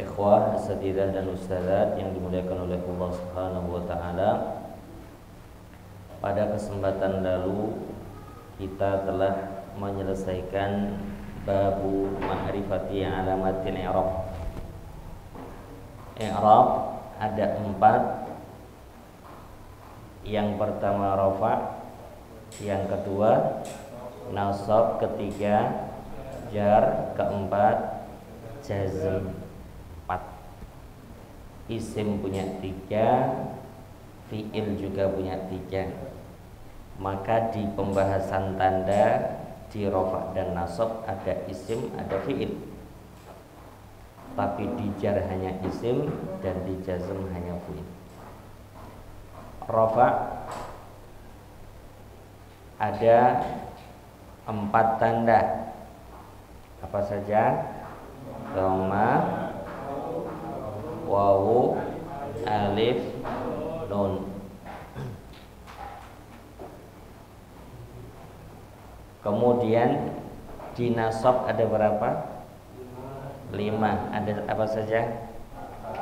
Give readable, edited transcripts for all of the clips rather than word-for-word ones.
Ikhwah, asatidzah dan ustadzat yang dimuliakan oleh Allah Subhanahu wa taala. Pada kesempatan lalu kita telah menyelesaikan babu ma'rifati alamatil i'rab. I'rab ada 4. Yang pertama rafa', yang kedua nasab, ketiga jar, keempat jazm. 4. Isim punya 3, fi'il juga punya 3. Maka di pembahasan tanda di rafa' dan nasab ada isim, ada fi'il. Tapi di jar hanya isim dan di jazm hanya fi'il. Rafa' ada 4 tanda. Apa saja? Dhamma, wawu, alif, nun. Kemudian di nasab ada berapa? 5. Ada apa saja?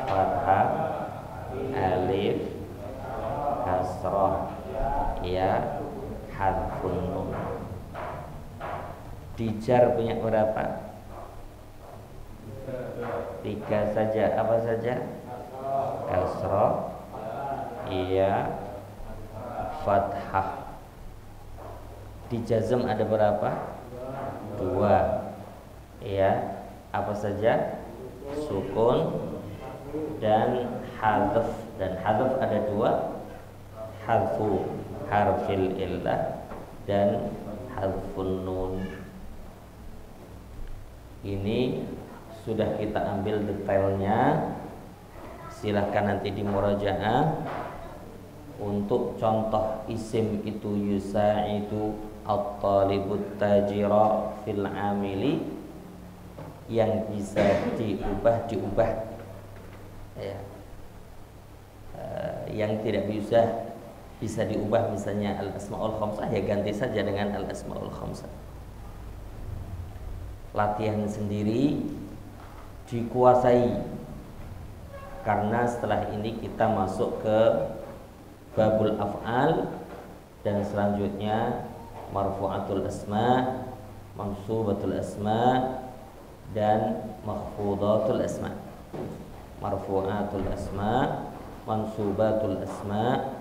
Fathah, alif, kasrah, ya, harfun nun. Di jar punya berapa? 3 saja. Apa saja? Kasrah, iya, fathah. Di jazm ada berapa? 2. Ya, apa saja? Sukun dan hadzf. Dan hadzf ada 2. Hadzfu harfil illah dan hadzfun nun. Ini sudah kita ambil detailnya. Silahkan nanti di murajaah. Untuk contoh isim itu yusa'idu at-talibut tajira fil amili, yang bisa diubah ya. Yang tidak bisa diubah, misalnya al-asmaul khamsah, ya ganti saja dengan al-asmaul khamsah. Latihan sendiri dikuasai, karena setelah ini kita masuk ke babul af'al, dan selanjutnya marfu'atul asma, mansubatul asma, dan makhfudatul asma. Marfu'atul asma, mansubatul asma,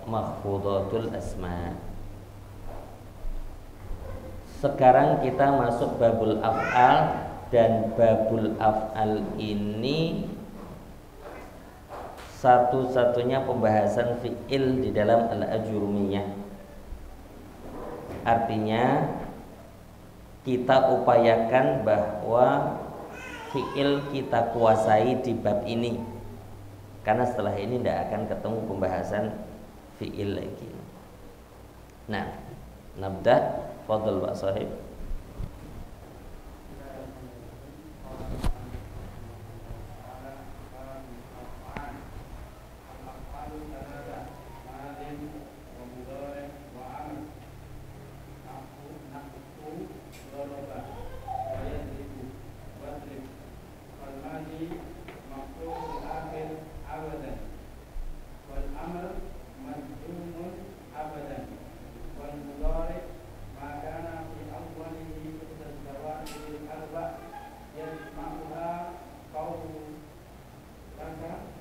makhfudatul asma. Sekarang kita masuk babul af'al, dan babul af'al ini satu-satunya pembahasan fi'il di dalam al-ajurumiyah. Artinya kita upayakan bahwa fi'il kita kuasai di bab ini, karena setelah ini tidak akan ketemu pembahasan fi'il lagi. Nah, nabda. Fadhal Pak Sahib.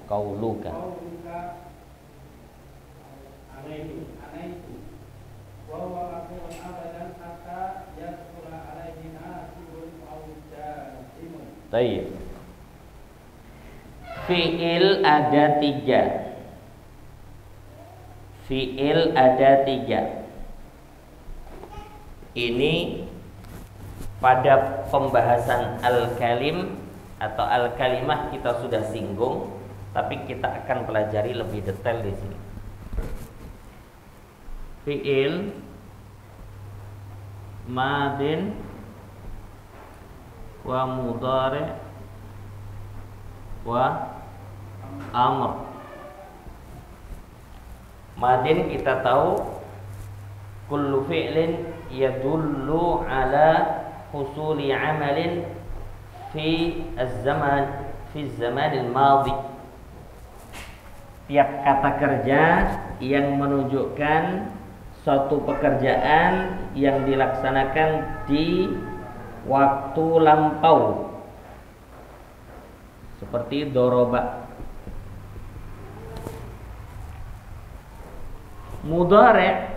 Qauluka Tayyib. Fi'il ada 3. Fi'il ada 3. Ini pada pembahasan al-kalim atau al-kalimah kita sudah singgung, tapi kita akan pelajari lebih detail di sini. Fi'il madin wa mudhari wa amr. Madin kita tahu kullu fi'lin yadullu ala husuli amalin fi az-zaman fi zamanil madhi. Tiap kata kerja yang menunjukkan suatu pekerjaan yang dilaksanakan di waktu lampau, seperti doroba. Mudhari'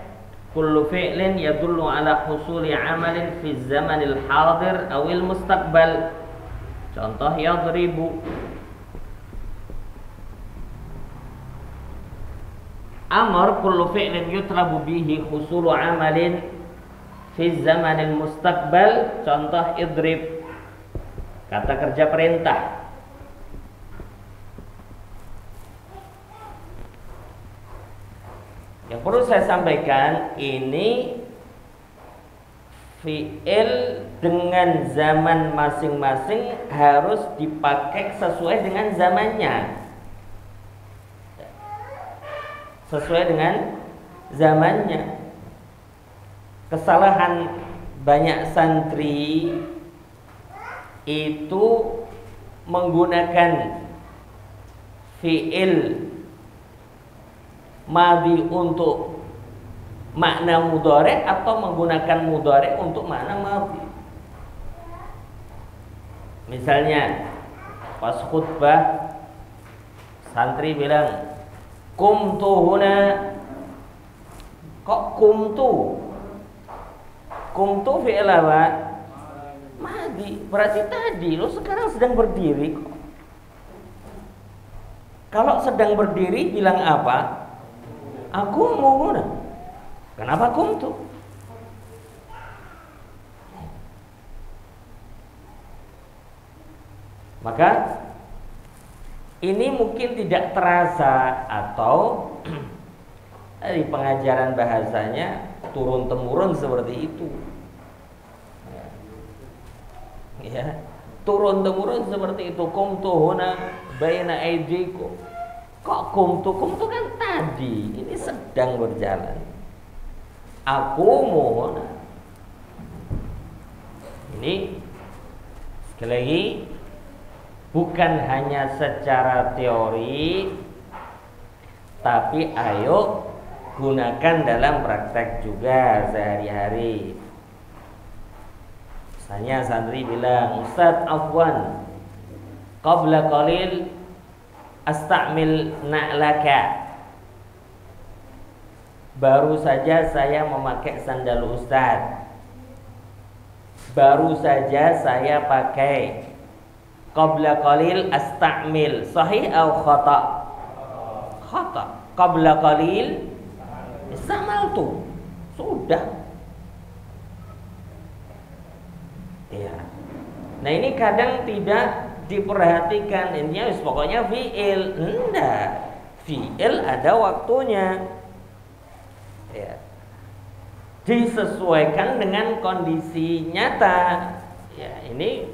kullu fi'lin yadullu ala husuli amalin fi zamanil hadir awil mustaqbal. Contoh yadribu. Amr kullu fi'lin yutlabu bihi husulu amalin fi zamanil mustaqbal. Contoh idrib, kata kerja perintah. Yang perlu saya sampaikan, ini fi'il dengan zaman masing-masing harus dipakai sesuai dengan zamannya, sesuai dengan zamannya. Kesalahan banyak santri itu menggunakan fi'il madhi untuk makna mudhari' atau menggunakan mudhari' untuk makna madhi. Misalnya pas khutbah santri bilang kumtu huna. Kok kumtu? Kumtu fi'il apa? Madhi. Berarti tadi lo sekarang sedang berdiri kok. Kalau sedang berdiri bilang apa? Aku mau huna. Kenapa kumtu? Maka ini mungkin tidak terasa atau dari pengajaran bahasanya turun-temurun seperti itu. Ya, turun-temurun seperti itu. Kumtu huna baina aydikum. Kok kumtu? Kumtu kan tadi, ini sedang berjalan. Aku mohon. Ini sekali lagi bukan hanya secara teori, tapi ayo gunakan dalam praktek juga sehari-hari. Misalnya santri bilang, Ustaz afwan, qabla qalil astamil na'laka. Baru saja saya memakai sandal Ustaz. Baru saja saya pakai. Qabla qalil astamil. Sahih atau khata? Khata. Qabla qalil istamaltu. Sudah. Ya. Nah ini kadang tidak diperhatikan. Intinya pokoknya fi'il. Enggak. Fi'il ada waktunya. Ya. Disesuaikan dengan kondisi nyata. Ya, ini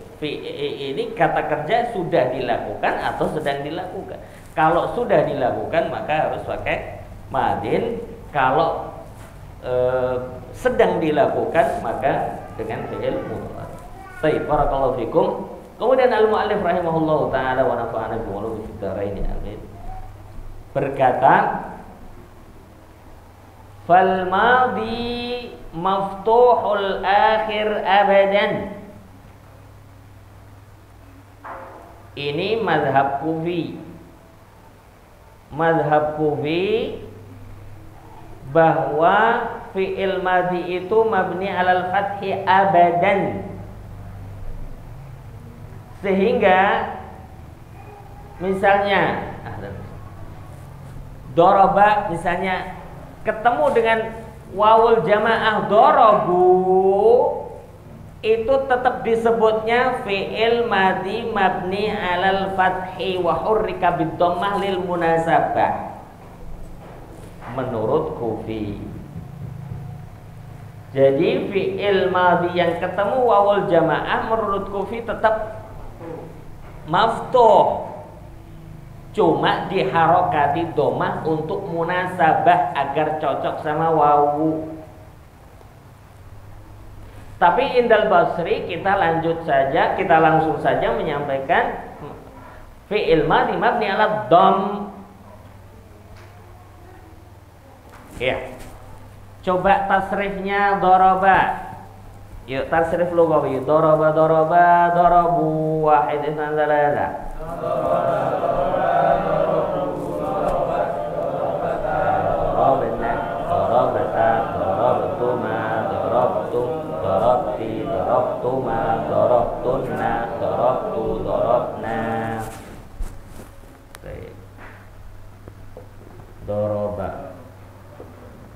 kata kerja sudah dilakukan atau sedang dilakukan. Kalau sudah dilakukan maka harus pakai madin. Kalau sedang dilakukan maka dengan fi'il mudhari'. Baik, barakallahu fikum. Kemudian al-mu'allif rahimahullahu taala wa nafa'ana bi ulumi fid dharain amin. Berkata, fal madhi maftuhul akhir abadan. Ini mazhab Kufi. Mazhab Kufi bahwa fi'il madhi itu mabni alal fathi abadan. Sehingga misalnya doroba misalnya ketemu dengan wawul jamaah dorobu, itu tetap disebutnya fi'il madhi mabni alal fathi wa hurrika bid-dhammah lil munasabah menurut Kufi. Jadi fi'il madhi yang ketemu wawul jamaah menurut Kufi tetap maftuh, cuma diharokati dhammah untuk munasabah agar cocok sama wawu. Tapi indal Basri kita langsung saja menyampaikan fi'il madhi mabni ala dham. Ya. Coba tasrifnya daraba. Yuk tasrif lughawi. Daraba daraba darabu wahid itsnan tsalatsa. Darabna darabata darabtuma darabtum darabti darabtuma darabtunna darabtu darabna. Baik. Daraba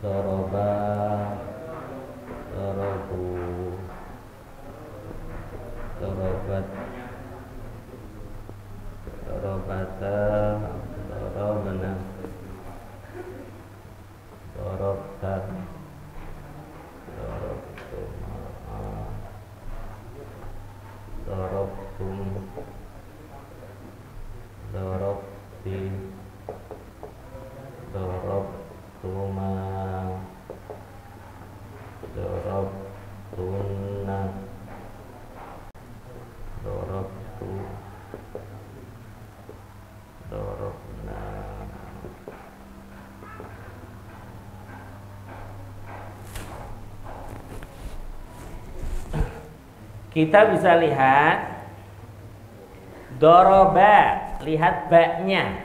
daraba darabu darabat darabata darabna darabta darabtuma darabtum darabti darabtuma darabtunna darabtu darabna. Kita bisa lihat doroba, lihat baknya.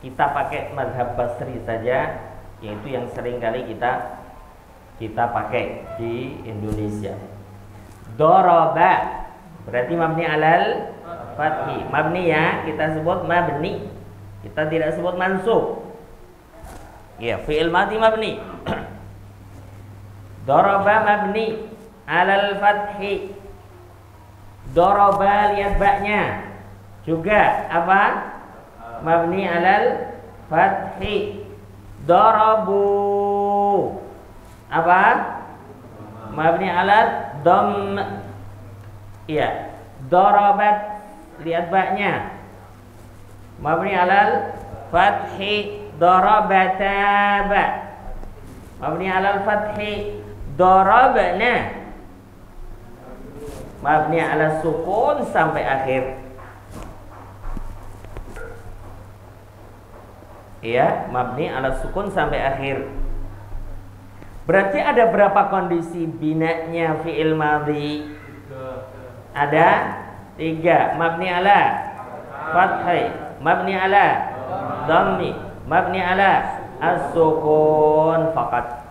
Kita pakai mazhab Basri saja, yaitu yang sering kali kita pakai di Indonesia. Doroba berarti mabni alal fathi. Mabni ya, kita sebut mabni. Kita tidak sebut mansub. Ya, fi'il madhi mabni. Doroba mabni alal fathi. Doroba, lihat baknya. Juga apa? Mabni alal fathi. Dorobu apa? Mabni alal dom. Iya. Dorobat, lihat baknya. Mabni alal fathi. Dorobata ba. Mabni alal fathi. Dorobna. Mabni ala sukun sampai akhir. Ya, mabni ala sukun sampai akhir. Berarti ada berapa kondisi binanya fi'il madhi? Ada 3. Mabni ala fathi, mabni ala dhammi, mabni ala as-sukun faqat.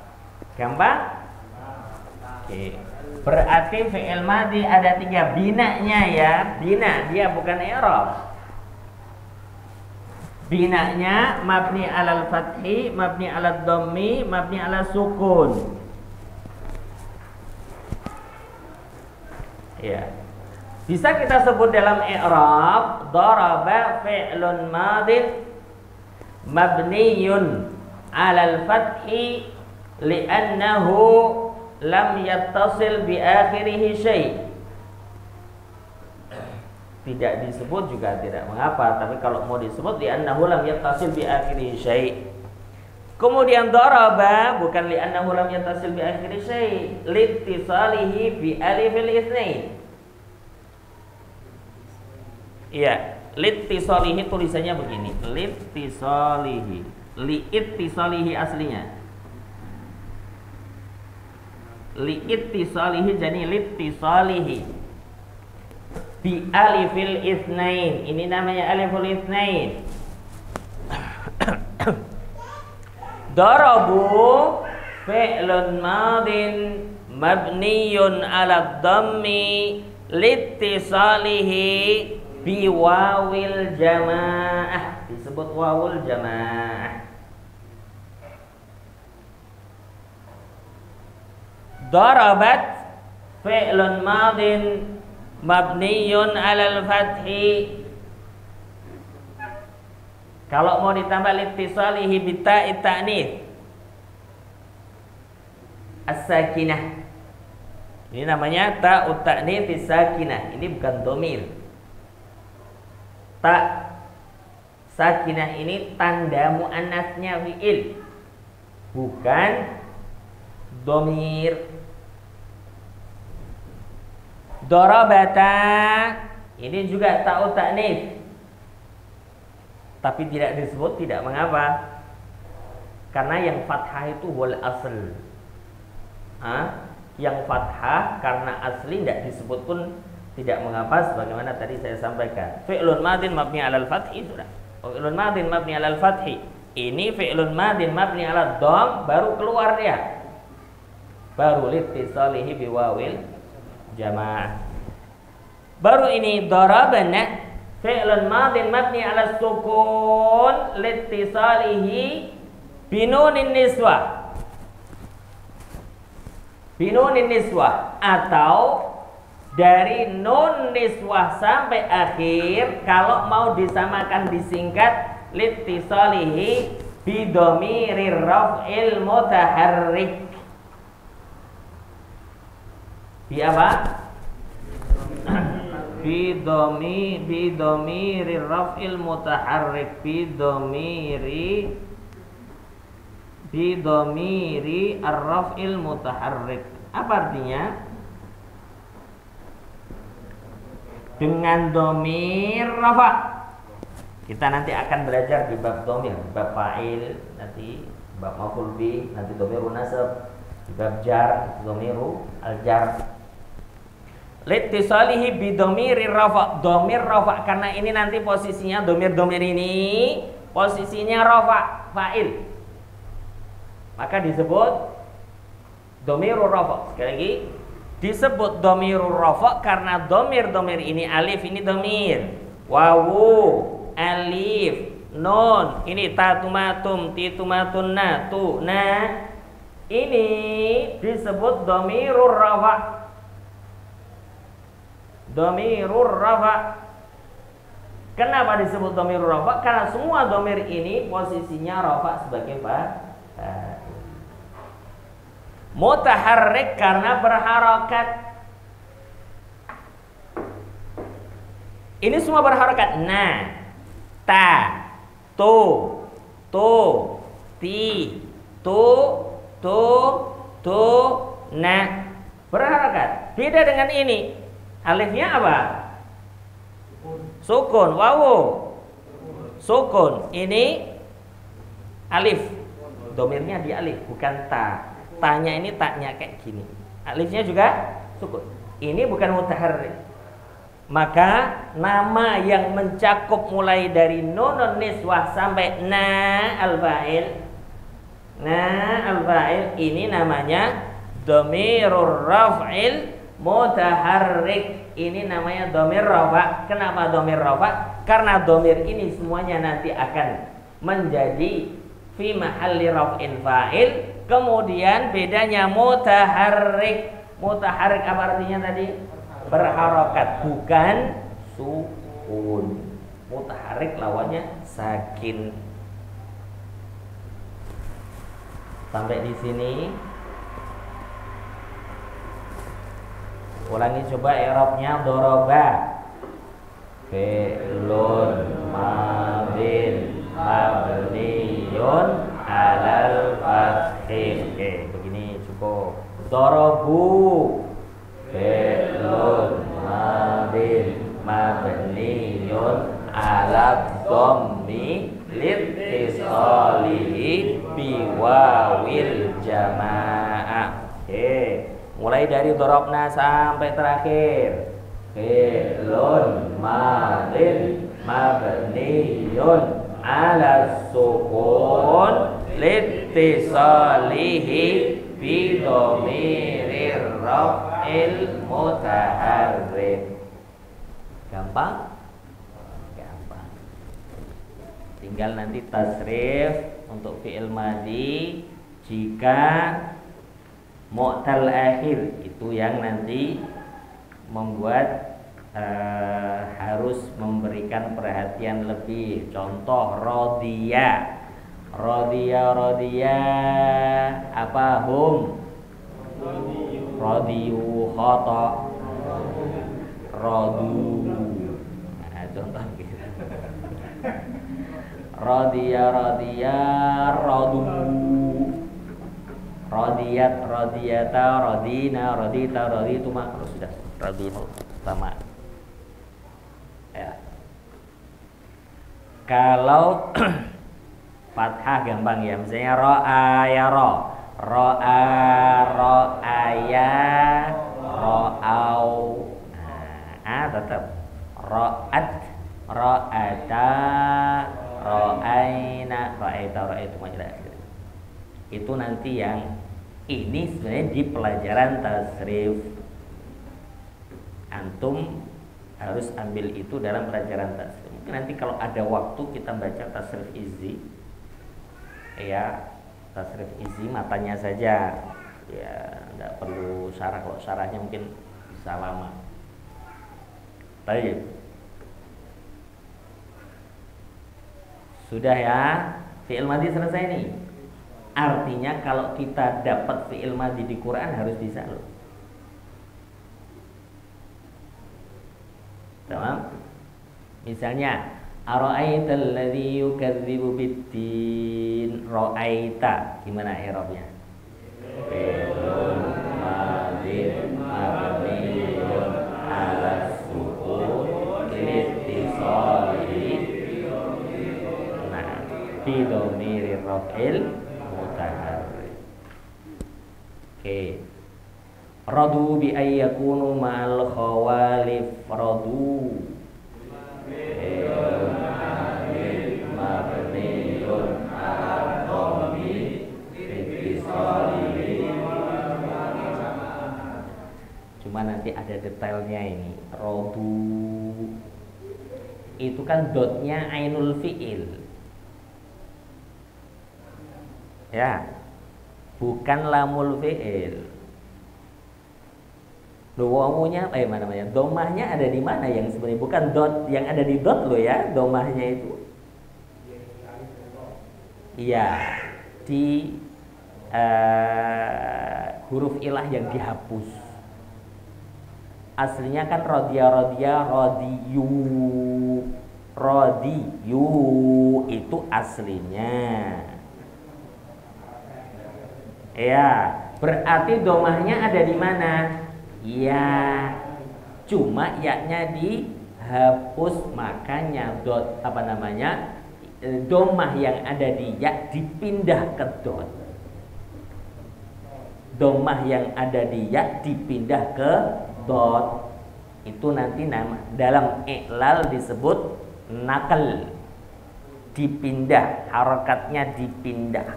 Gampang? Oke. Berarti fi'il madhi ada 3 binanya ya. Bina, dia bukan i'rab. Binanya mabni alal fathi, mabni alad dhammi, mabni ala sukun. Ya. Bisa kita sebut dalam i'rab daraba fi'lun madin mabniyun alal fathi li'annahu lam yattasil bi akhirih syai'. Tidak disebut juga tidak mengapa, tapi kalau mau disebut li'annahu lam yattasil bi akhirih syai'. Kemudian daraba bukan li'annahu lam yattasil bi akhirih syai', liittisalihi bi alifil itsnain. Iya, liittisalihi tulisannya begini, liittisalihi, liittisalihi aslinya. Liittisalihi jadi liittisalihi bi alifil itsnain. Ini namanya aliful itsnain. Darabu fi'lun madin mabniyun ala dhammi liittisalihi bi wawil jamaah. Disebut wawul jamaah. Darabat fi'lun madin mabniyun alal fathi. Kalau mau ditambah liittisalihi bi ta'it ta'nits as-sakinah. Ini namanya ta'ut ta'nits sakinah. Ini bukan dhamir. Ta sakinah ini tanda muannasnya fi'il, bukan dhamir. Darabata ini juga ta'ut ta'nits tapi tidak disebut tidak mengapa. Karena yang fathah itu wal asl. Yang fathah karena asli tidak disebut pun tidak mengapa, sebagaimana tadi saya sampaikan. Fi'lun madin mabni 'alal fathi sudah. Fi'lun madin mabni 'alal fathi. Ini fi'lun madin mabni 'alad dhamm, baru keluar dia. Baru litisalihi biwawil jamaah. Baru ini darabana fi'lun madin mabni 'alas sukun litisalihi binunin niswah. Binunin niswah atau dari nun niswah sampai akhir kalau mau disamakan disingkat litisalihi bidomirir raf'il mutaharrik. Bi apa? Bidomirir raf'il mutaharrik. Bidomiri ar-raf'il mutaharrik. Apa artinya? Dengan domir rafa. Kita nanti akan belajar di bab domir, bab fa'il, nanti bab maf'ul bi, nanti domirun nasab, di bab jar, domiru al-jar. Litisalihi bidomiri rafa. Domir rafa, karena ini nanti posisinya domir ini posisinya rafa, fa'il. Maka disebut domirur rafa. Sekali lagi, disebut domirur rafa karena domir ini alif ini domir, wawu alif nun ini tatumatum titumatunna tu na, ini disebut domirur rafa. Domirur rafa. Kenapa disebut domirur rafa? Karena semua domir ini posisinya rafa sebagai fa'il. Mutaharrik karena berharokat. Ini semua berharokat. Na, ta, tu, ti, tu, na. Berharokat. Beda dengan ini. Alifnya apa? Sukun. Wawu sukun. Ini alif. Domirnya di alif, bukan ta. Tanya ini taknya kayak gini. Alifnya juga sukun. Ini bukan mutaharrik. Maka nama yang mencakup mulai dari nunun niswah sampai na al-fa'il. Na al-fa'il ini namanya domirur raf'il mutaharrik. Ini namanya domir rafa. Kenapa domir rafa? Karena domir ini semuanya nanti akan menjadi fi mahalli raf'in fa'il. Kemudian bedanya mutaharrik. Mutaharrik apa artinya tadi? Berharokat, bukan sukun. Mutaharrik lawannya sakin. Sampai di sini. Ulangi coba i'rabnya doroba. Fi'lun madin mabniyun alal fathih. Oke, begini cukup. Dorobu fi'lun madin mabniyun ala dhammi litisalihi biwawil jamaah. Oke, mulai dari dorobna sampai terakhir. Fi'lun madin mabniyun ala sukun litisalihi bidomirir raf'il mutaharrik. Gampang? Gampang. Tinggal nanti tasrif untuk fi'il madhi jika mu'tal akhir, itu yang nanti membuat harus memberikan perhatian lebih. Contoh rodiya. Rodiya apa hum? Rodiyu khata. Rodu. Nah, contoh gitu. Rodiya rodu. Rodiyat rodiyata rodina rodita rodituma. Kalau sudah rodinu sama. Ya. Kalau fathah gampang ya, misalnya ro'a ya ro'a ro'aya ro'au. Nah, tetap ro'at ro'ata ro'aina ro'aitu itu nanti yang ini sebenarnya di pelajaran tasrif. Antum harus ambil itu dalam pelajaran tasrif. Mungkin nanti kalau ada waktu kita baca tasrif izi, ya tasrif izi matanya saja, ya nggak perlu syarah. Kalau syarahnya mungkin bisa lama. Baik, sudah ya, fi'il madhi selesai nih. Artinya kalau kita dapat fi'il madhi di Quran harus bisa loh. Tamam? Misalnya ara'aita alladzi yukadzibu bid-din. Ra'aita gimana i'rabnya? Fi'lun madhin mabniun 'ala sukun litisali bi dhamiri raf'il mutaharrik. Oke. Radu bi ayyakunu ma'al khawalif. Radu mabniun 'ala dhammi ittisali. Cuma nanti ada detailnya ini. Radu itu kan dotnya ainul fi'il, ya, bukan lamul fi'il. Wawunya mana namanya? Domahnya ada di mana yang sebenarnya bukan dot yang ada di dot lo ya, domahnya itu. Iya, di huruf ilah yang dihapus. Aslinya kan rodiyu itu aslinya. Ya, berarti domahnya ada di mana? Ya, cuma yaknya dihapus, makanya dot domah yang ada di ya dipindah ke dot. Domah yang ada di ya dipindah ke dot. Itu nanti dalam i'lal disebut nakal, dipindah, harakatnya dipindah.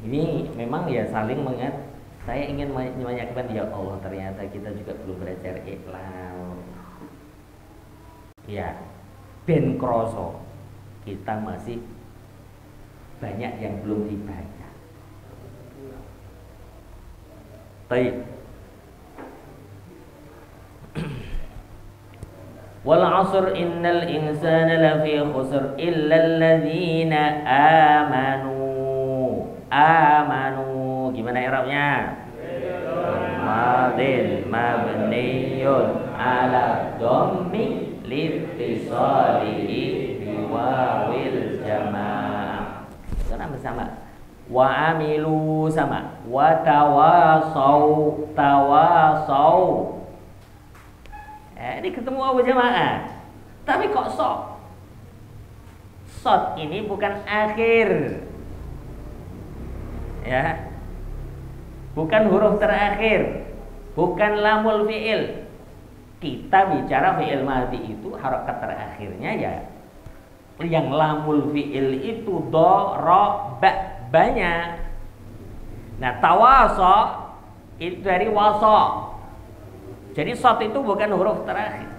Ini memang ya saling mengat. Saya ingin menanyakan, ya Allah, ternyata kita juga belum belajar i'lal. Ya, ben kroso kita masih banyak yang belum dibaca. Baik. Wal 'asr innal insana lafi khusr illa alladzina amanu. Gimana i'rabnya? Madin mabniyun 'ala dhammi litisalihi biwawil jamaah. Sama bersama. Wa amilu sama. Wa tawasau. Ini ketemu wawu jamaah. Tapi kok sok? Sod ini bukan akhir. Ya. Bukan huruf terakhir, bukan lamul fi'il. Kita bicara fi'il madhi itu harakat terakhirnya ya. Yang lamul fi'il itu do, ro, ba, banyak. Nah, tawaso itu dari waso. Jadi sot itu bukan huruf terakhir.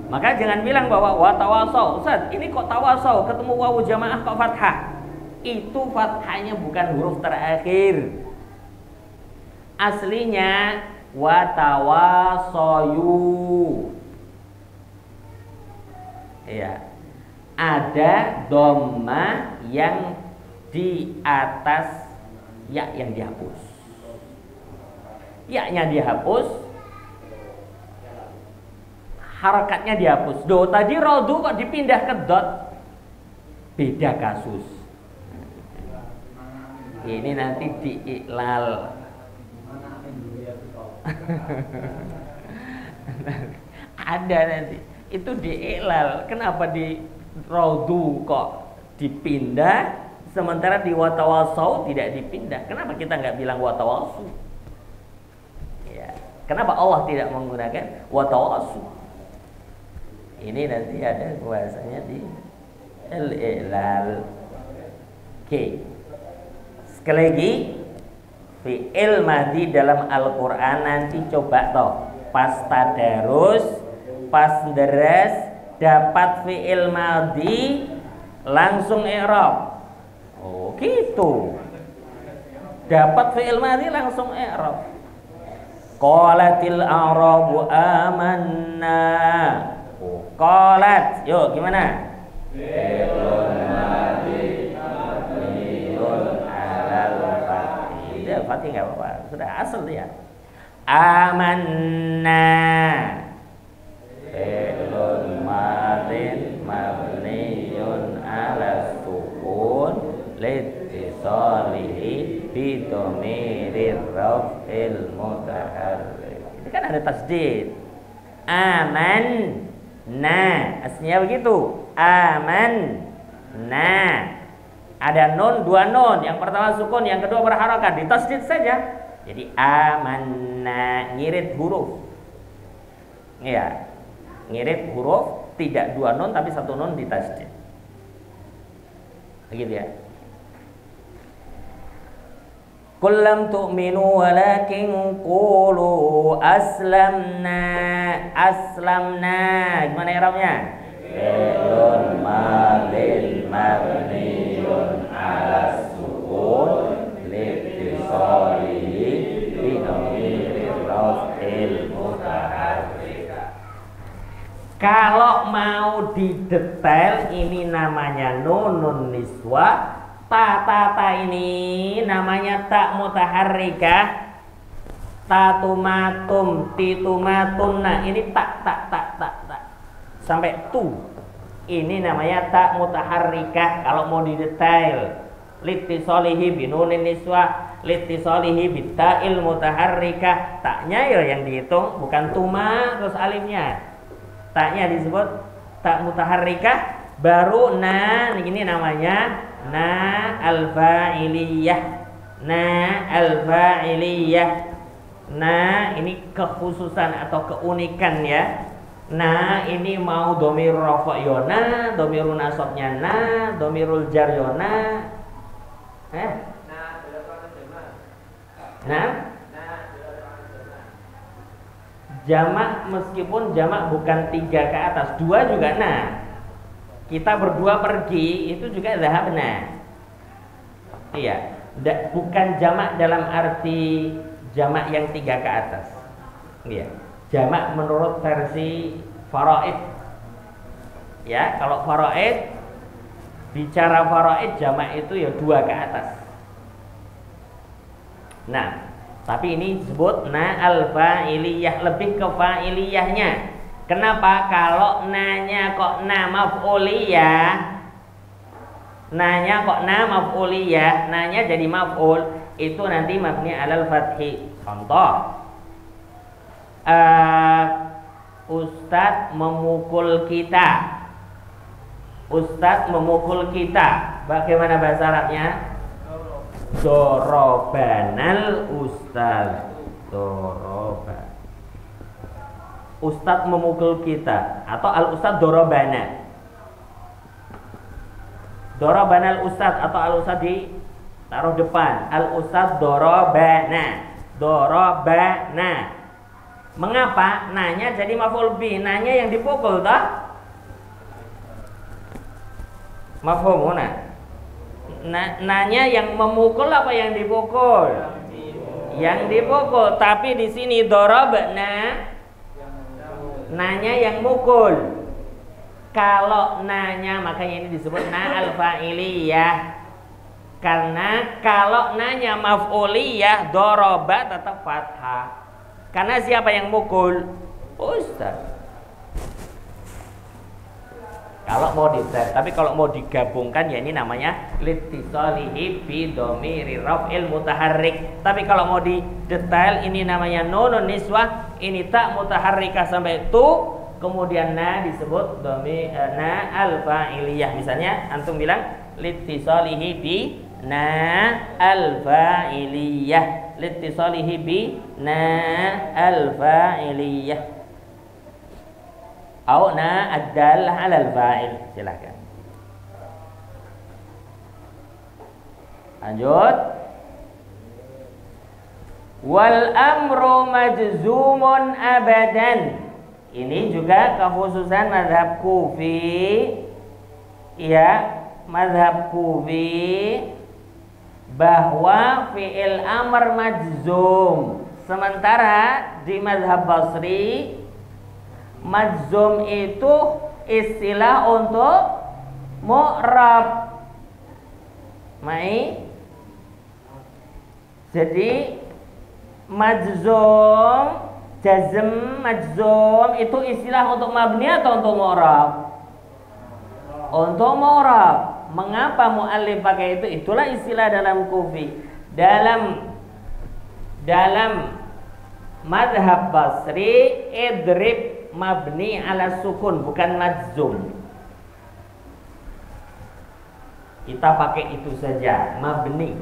Maka jangan bilang bahwa wa tawaso. Ustaz, ini kok tawaso ketemu wawu jamaah kok fathah? Itu fathahnya bukan huruf terakhir. Aslinya watawasoyu. Ya, ada dhamma yang di atas ya yang dihapus. Ya-nya dihapus, harakatnya dihapus. Do tadi rodu kok dipindah ke dot. Beda kasus. Ini nanti diiklal. Ada nanti. itu diiklal. Kenapa di raudu kok dipindah, sementara di watawasau tidak dipindah? Kenapa kita nggak bilang watawasu? Ya, kenapa Allah tidak menggunakan watawasu? Ini nanti ada bahasanya di al-i'lal. Oke. Sekali lagi, fi'il madhi dalam Al-Qur'an nanti coba toh pas tadarus, pas deres dapat fi'il madhi langsung i'rab. Oh, gitu. Dapat fi'il madhi langsung i'rab. Qalatil a'rabu amanna. Oh, qalat. Yuk, gimana? Fi'il madhi mabniun 'alal fathi. Dia fathi enggak apa-apa. Sudah asal dia. Amanna. Fi'il madhi mabniun 'ala sukun litisalihi bi dhamirir raf'il mutaharrik. Ini kan ada tasdid. Aman. Nah, aslinya begitu. Aman. Nah, ada nun, dua nun. Yang pertama sukun, yang kedua berharokat. Ditasdid saja. Jadi amanna, ngirit huruf. Iya, ngirit huruf, tidak dua nun tapi satu nun ditasdid. Begitu ya. Kullam tu'minu walakin qulu aslamna. Aslamna. Gimana i'rabnya? Fi'lun madhin mabniun 'ala sukun litisalihi bi dhamirir raf'il mutaharrik. Kalau mau didetail, ini namanya nunun niswa. Ta ini namanya tak mutaharrikah. Tatumatum, titumatun. Nah, ini tak sampai tu. Ini namanya tak mutaharrikah kalau mau didetail. Litisolihi binunin niswa, litisolihi bitta'il mutaharrikah. Taknya ya yang dihitung, bukan tuma terus alifnya. Taknya disebut tak mutaharrikah. Baru na, ini namanya na al-fa'iliyah. Na al-fa'iliyah. Na ini kekhususan atau keunikan ya. Na ini mau domirul rafa' yona, domirul nasabnya na, domirul jar yona. Nah, jamak meskipun jamak bukan 3 ke atas, 2 juga nah. Kita berdua pergi itu juga zahabna. Iya, bukan jamak dalam arti jamak yang 3 ke atas. Iya, jamak menurut versi faraid. Ya, kalau faraid bicara faraid jamak itu ya 2 ke atas. Nah, tapi ini disebut na al-fa'iliyah, lebih ke fa'iliyahnya. Kenapa? Kalau nanya kok na maf'uliyah, nanya kok na maf'uliyah, nanya jadi maf'ul, itu nanti mabni alal fathi. Contoh, Ustadz memukul kita. Ustadz memukul kita. Bagaimana bahasa Arabnya? Dorobanal ustadz. Doroban. Ustadz memukul kita, atau al ustadz dorobana. Dorobanal ustadz atau al ustadz ditaruh depan. Al ustadz dorobana. Dorobana. Mengapa? Nanya jadi maf'ul bih. Nanya yang dipukul toh? Mafhumuna. Nanya yang memukul apa yang dipukul? Yang dipukul. Tapi di sini dorobana, nanya yang mukul. Kalau nanya, makanya ini disebut na al-fa'iliyah. Karena kalau nanya maf'uliyah, doroba tetap fathah. Karena siapa yang mukul? Ustaz. Kalau mau detail, tapi kalau mau digabungkan ya ini namanya litisalihi bi dhamiri raf'il mutaharrik. Tapi kalau mau di detail ini namanya nunun niswah, ini tak mutaharrikah sampai tu, kemudian na disebut na al-fa'iliyah. Misalnya antum bilang litisalihi bi na al-fa'iliyah, litisalihi bi na al-fa'iliyah, atau na ad-dallah 'ala al-fa'il. Silakan. Lanjut. Wal amru majzumun abadan. Ini juga kekhususan mazhab Kufi. Ya, mazhab Kufi bahwa fi'il amr majzum. Sementara di mazhab Basri majzum itu istilah untuk mu'rab. Mai? Jadi majzum, jazm, majzum itu istilah untuk mabni atau untuk mu'rab? Untuk mu'rab. Mengapa mu'allif pakai itu? Itulah istilah dalam Kufi. Dalam madhab Basri, idrib mabni ala sukun, bukan majzum. Kita pakai itu saja, mabni.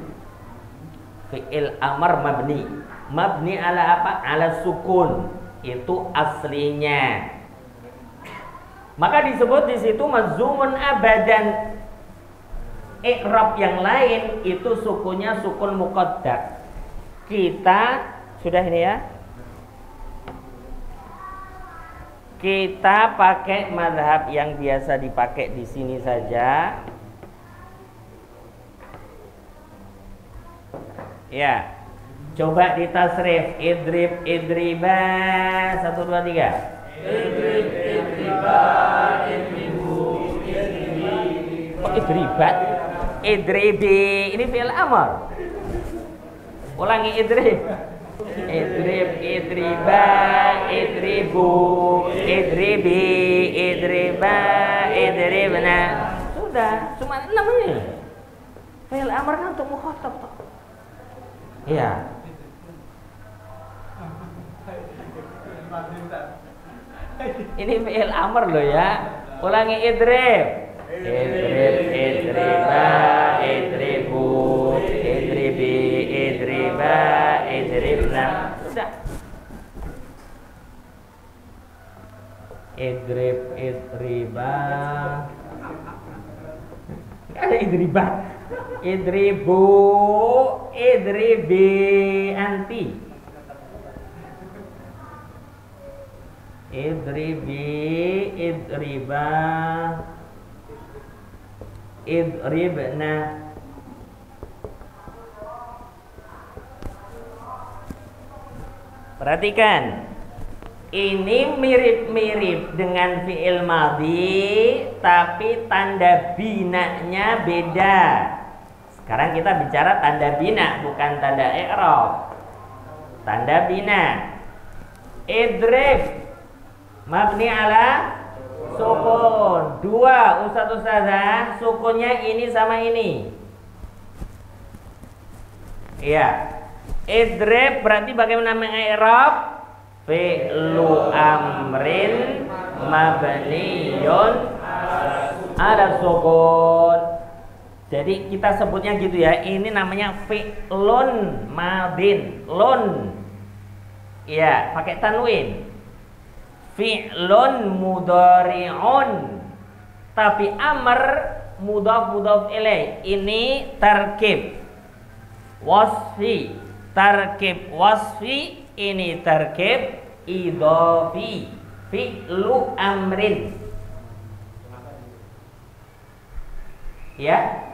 Fi'il amr mabni. Mabni ala apa? Ala sukun. Itu aslinya. Maka disebut di situ majzumun abadan. I'rab yang lain itu sukunnya sukun muqaddar. Kita sudah ini ya. Kita pakai mazhab yang biasa dipakai di sini saja. Ya. Coba ditasrif. Idrib, idriba. 1, 2, 3. Idrib, idriba, idribu, idribi. Kok idribat? Idribi. Ini fi'il amr. Ulangi idrib. Idrib, idriba, idribu, idribi, idriba, idribna. Sudah, cuma 6 ini. Fi'il amr kan untuk mukhatab. Iya. Ini fi'il amr loh ya. Ulangi idrib. Idrib, idriba, idribu, idribi, idriba, idribna. Sudah. Idrib, idriba. Enggak ada idriba. Idribu, idribi, anti. Idribi, idriba, idribna. Perhatikan. Ini mirip-mirip dengan fi'il madhi, tapi tanda binanya beda. Sekarang kita bicara tanda bina, bukan tanda i'rab. Tanda bina. Idrib mabni ala sukun. 2 ustazah, sukunnya ini sama ini. Iya. Idrib berarti bagaimana mengi'rab? Fi'lu amrin mabniyun ala sukun. Jadi kita sebutnya gitu ya. Ini namanya fi'lun madin. Lun. Iya, pakai tanwin. Fi'lun mudhari'un. Tapi amr mudhaf ilaih. Ini tarkib wasfi. Tarkib wasfi. Ini tarkib idhafi. Fi'lu amrin. Ya.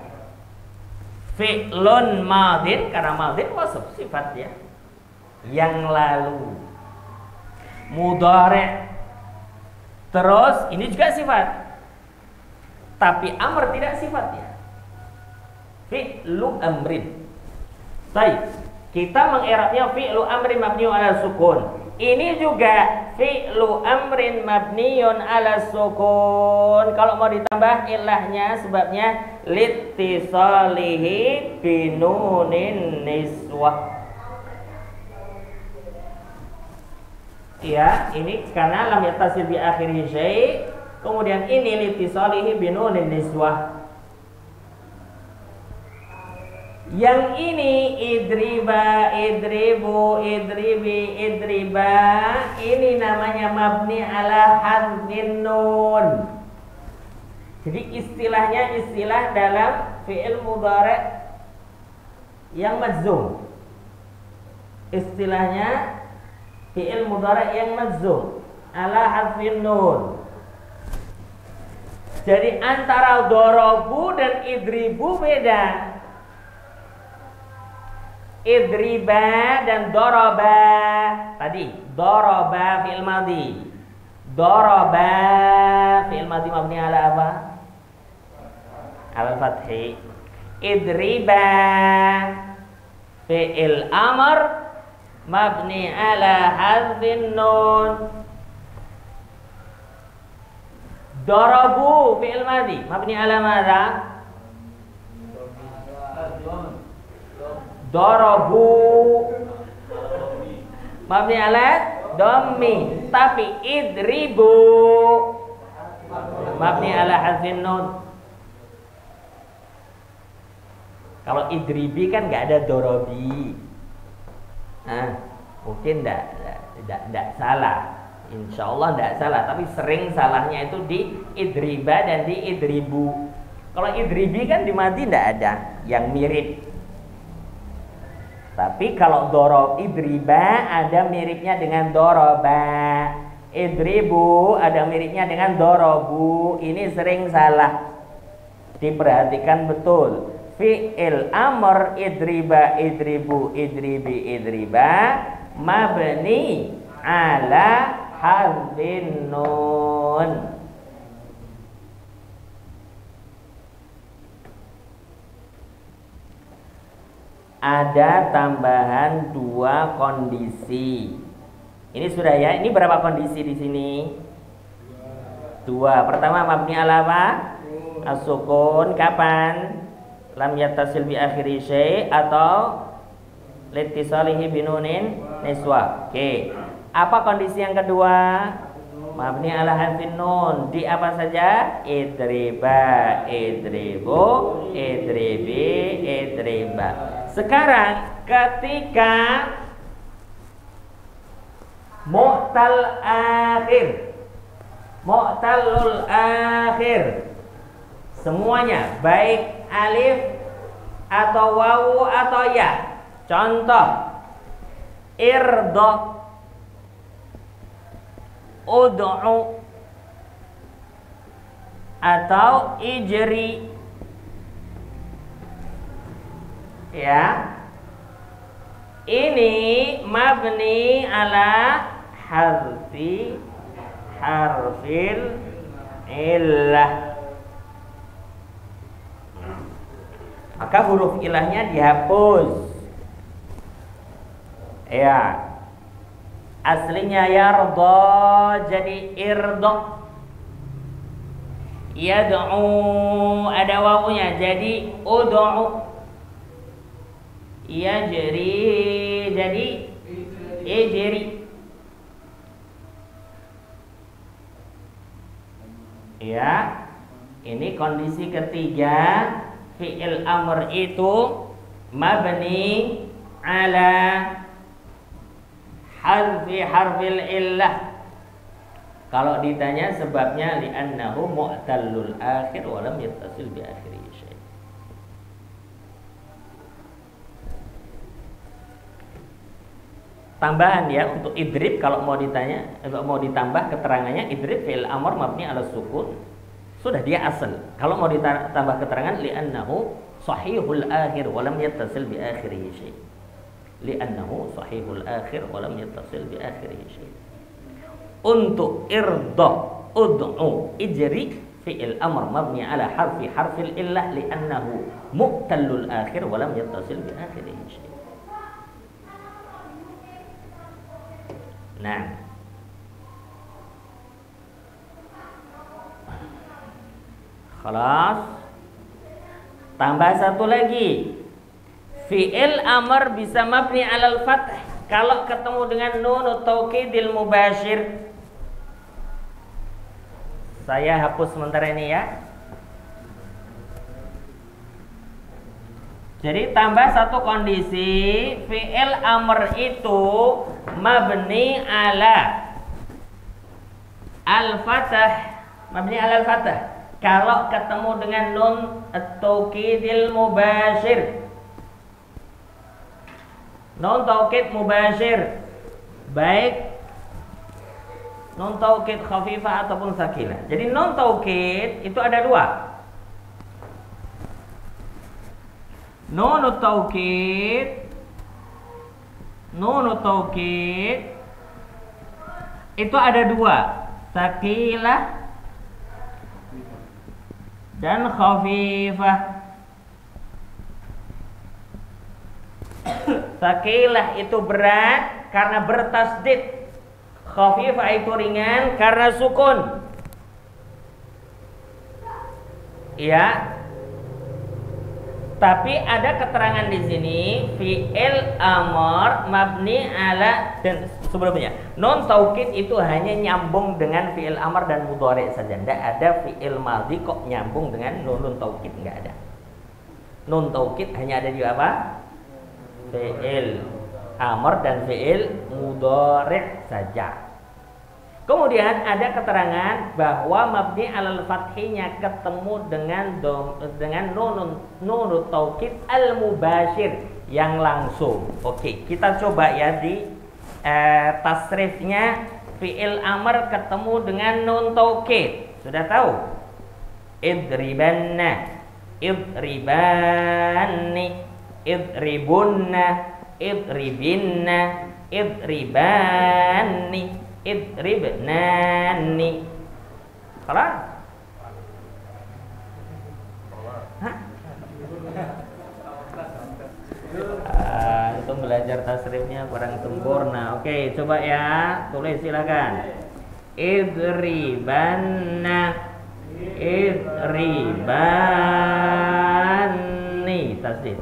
Fi'lun madin, karena madin wasf sifat ya. Yang lalu. Mudhari'. Terus ini juga sifat. Tapi amr tidak sifat ya. Fi'lu amrin. Baik. Kita mengi'rabnya fi'lu amrin mabniun ala sukun. Ini juga fi'lu amrin mabniun ala sukun. Kalau mau ditambah ilahnya, sebabnya litisalihi binunin niswah. Ya, ini karena lam yattasil bi akhirih syai'. Kemudian ini litisalihi binunin niswah. Yang ini idriba, idribu, idribi, idriba, ini namanya mabni ala hadzfin nun. Jadi istilahnya istilah dalam fi'il mudhari' yang majzum. Istilahnya fi'il mudhari' yang majzum ala hadzfin nun. Jadi antara dorobu dan idribu beda. Idriba dan doroba. Tadi doroba fi'il madhi. Doroba fi'il madhi mabni ala apa? Al-fathi. Idriba fi'il amr mabni ala hadzfin nun. Darabu fi'il madhi mabni ala madza? Darabu mabni ala dhammi. Tapi idribu mabni ala hadzfin nun. Kalau idribi kan nggak ada dorobi. Nah, mungkin tidak salah. Insya Allah tidak salah. Tapi sering salahnya itu di idriba dan di idribu. Kalau idribi kan di mati tidak ada yang mirip. Tapi kalau dorob idriba ada miripnya dengan doroba. Idribu ada miripnya dengan dorobu. Ini sering salah. Diperhatikan betul. Fi'il amr idriba, idribu, idribi, idriba mabni ala hadzfin nun. Ada tambahan 2 kondisi. Ini sudah ya. Ini berapa kondisi di sini? 2. Pertama mabni ala apa? As-sukun. Kapan? Lam yattasil bi akhiri syai' atau litisalihi binunin niswa. Oke. Apa kondisi yang kedua? Mabni ala hadzfin nun. Di apa saja? Idriba, idribu, idribi, idriba. Sekarang ketika mu'tal akhir, mu'talul akhir, semuanya baik alif atau wawu atau ya. Contoh irdo, ud'u atau ijri. Ya. Ini mabni ala harfi harfil illah. Maka huruf ilahnya dihapus. Ya. Aslinya yardo jadi irdo. Yad'u ada wawunya jadi ud'u. Yajri jadi ijri. Ya. Ini kondisi ketiga. Fi'il amr itu mabni ala harfi harfil illah. Kalau ditanya sebabnya li'annahu mu'tallul akhir wa lam yattasil bi akhiri syai'. Tambahan ya untuk idrib, kalau mau ditanya, mau ditambah keterangannya idrib fi'il amr mabni ala sukun. Sudah dia asal. Kalau mau ditambah keterangan li'annahu sahihul akhir wa lam yattasil bi akhirihi syai'. Li'annahu sahihul akhir wa lam yattasil bi akhirihi syai'. Untuk irda, ud'u, ijri fi'il amr mabni ala harfi harfil illah li'annahu mu'tallul akhir wa lam yattasil bi akhirihi syai'. Nah, khalas. Tambah satu lagi. Fi'il amr bisa mabni alal fath Kalau ketemu dengan nun taukidil mubashir, saya hapus sementara ini ya. Jadi tambah satu kondisi, fi'il amr itu mabni ala al-fathah, mabni ala al-fathah. Kalau ketemu dengan nun taukidil mubashir, nun taukid mubashir, baik nun taukid khafifah ataupun sakinah. Jadi nun taukid itu ada dua. Nun taukid itu ada dua, sakilah dan khafifah. Sakilah itu berat karena bertasdid, khafifah itu ringan karena sukun. Ya. Tapi ada keterangan di sini fi'il amr mabni ala, dan sebelumnya nun taukid itu hanya nyambung dengan fi'il amr dan mudhari saja. Tidak ada fi'il madhi kok nyambung dengan nun taukid, enggak ada. Nun taukid hanya ada di apa? Fi'il amr dan fi'il mudhari saja. Kemudian ada keterangan bahwa mabni alal fathinya ketemu dengan nun taukid al mubashir yang langsung. Oke, kita coba ya di tasrifnya fi'il amr ketemu dengan nun taukid. Sudah tahu? Idribanna, idribani, idribunna, idribinna, idribani, idribnani. Kalah? Hah? Itu belajar tasrifnya kurang sempurna. Oke, coba ya, tulis silakan. Idribanna, idribani, tasrif.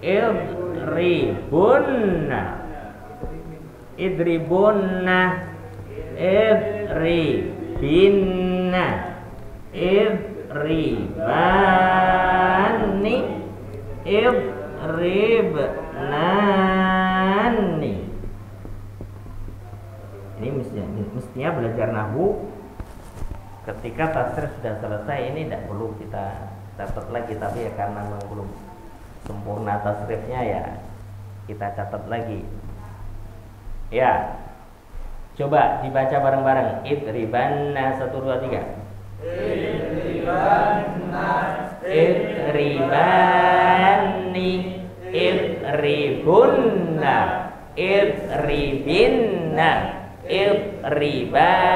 Idribunna, idribunna, idribinna, idribani, idribnani. Ini mestinya belajar nahwu ketika tasrif sudah selesai. Ini tidak perlu kita catat lagi, tapi ya karena memang belum sempurna tasrifnya ya kita catat lagi. Ya, coba dibaca bareng-bareng. Idribanna, 1, 2, 3. Idribanna, idribani, idribunna, idribinna, idribani,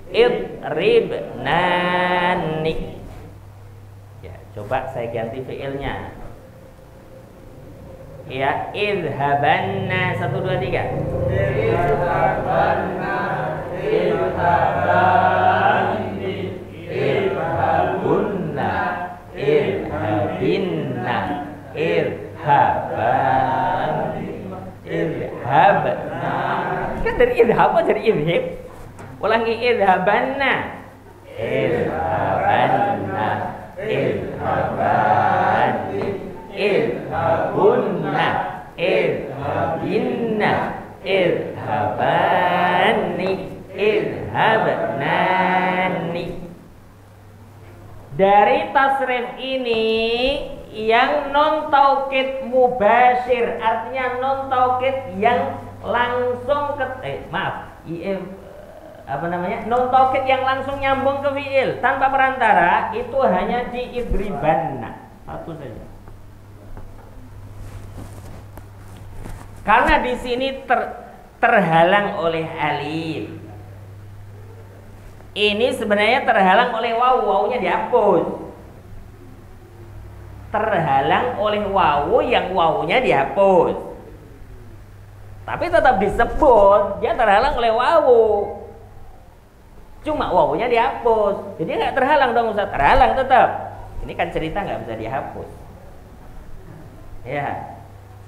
idribnani. Ya, coba saya ganti fiilnya. Ya, idhabanna, 1, 2, 3. Idhabanna, idhabani, idhabunna, idhabinna, idhabani, idhabna. Kan dari idhab jadi idhib. Ulangi, idhabanna, idhabanna, idhabani, idhabunna, idhabinna, idhabani, idhabnani. Dari tasrif ini yang non taukid mubashir, artinya non taukid yang langsung non taukid yang langsung nyambung ke fiil tanpa perantara, itu hanya di idribanna, satu saja. Karena di sini terhalang oleh alif. Ini sebenarnya terhalang oleh wawu, wawunya dihapus. Terhalang oleh wawu yang wawunya dihapus. Tapi tetap disebut, dia terhalang oleh wawu. Cuma wawunya dihapus. Jadi nggak terhalang dong Ustaz, terhalang tetap. Ini kan cerita nggak bisa dihapus. Ya.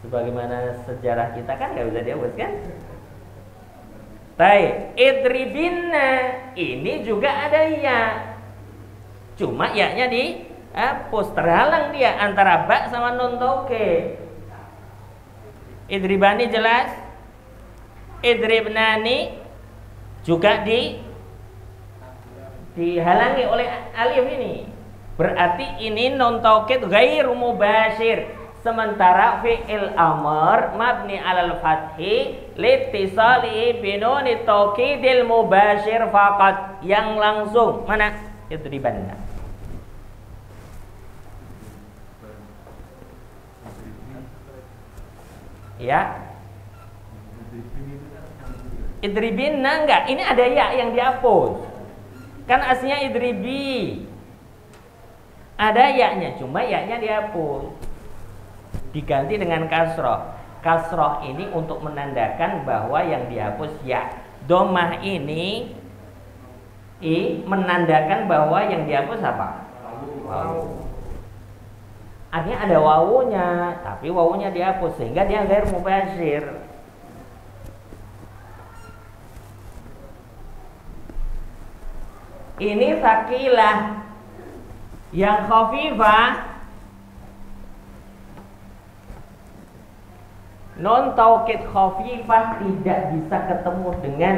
Sebagaimana sejarah kita kan nggak bisa dihapus kan? Baik, idribinna ini juga ada ya. Cuma ya-nya dihapus, terhalang dia antara ba sama nun taukid. Idribani jelas, idribnani juga dihalangi oleh alif ini. Berarti ini nun taukid ghairu mubashir. Sementara fi'il amr mabni alal fathi litisali binuni taukidil mubashir faqat, yang langsung. Mana? Idribanna. Ya. Idribinna enggak, ini ada ya yang dihapus. Kan aslinya idribi. Ada ya-nya, cuma ya-nya dihapus. Diganti dengan kasroh. Kasroh ini untuk menandakan bahwa yang dihapus ya. Domah ini menandakan bahwa yang dihapus apa? Wawu. Artinya ada wawunya, tapi wawunya dihapus sehingga dia ghair mubashir. Ini sakilah. Yang khafifah non taukid khafifah tidak bisa ketemu dengan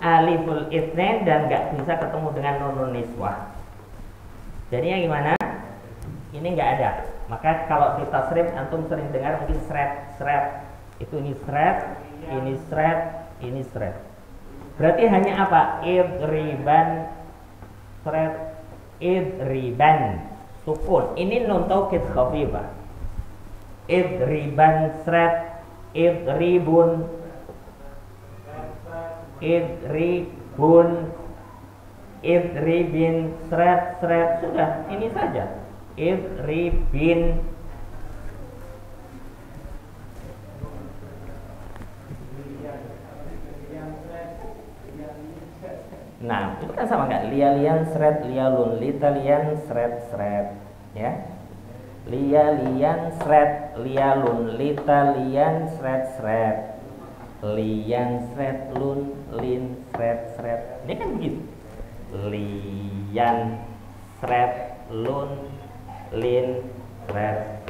aliful itsnain dan nggak bisa ketemu dengan nunun niswah. Jadinya gimana? Ini nggak ada. Maka kalau kita tasrif antum sering dengar mungkin seret. Itu ini seret, ini seret, ini seret. Berarti hanya apa? Idriban, seret, idriban, sukun. Ini non taukid khafifah. Idriban sret, idribun, idribun, idribin sret, sudah ini saja. Idribin. Nah, itu kan sama nggak? Lialian sret, lialun, litalian sret, ya. Lialian sret, lialun, litalian sret, lian sret, lun, lin sret. Ini kan begitu. Lian sret, lun, lin sret.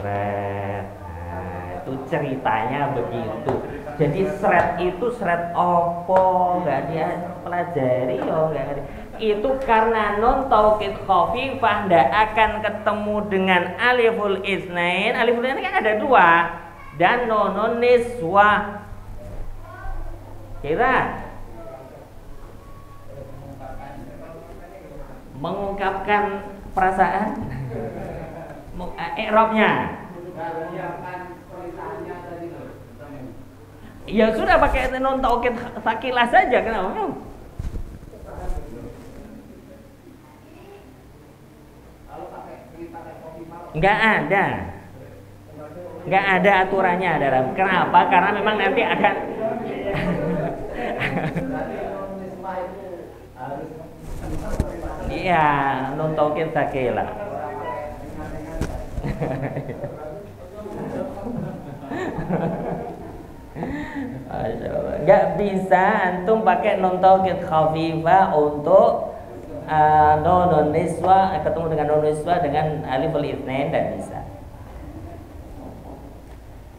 Nah, itu ceritanya begitu. Jadi sret itu sret opo, nggak dia pelajari yo, nggak. Itu karena non taukid khafifah ndak akan ketemu dengan aliful itsnain. Aliful itsnain kan ada dua, dan nunun niswah. Kira mengungkapkan perasaan, i'rabnya. Ya sudah pakai non taukid sakilah saja, kenapa? Nggak ada aturannya dalam. Kenapa? Karena memang nanti akan iya, non taukid sakilah. Nggak bisa antum pakai non taukid khafifah untuk nunun niswa ketemu dengan nunun niswa dengan aliful itsnain, dan bisa.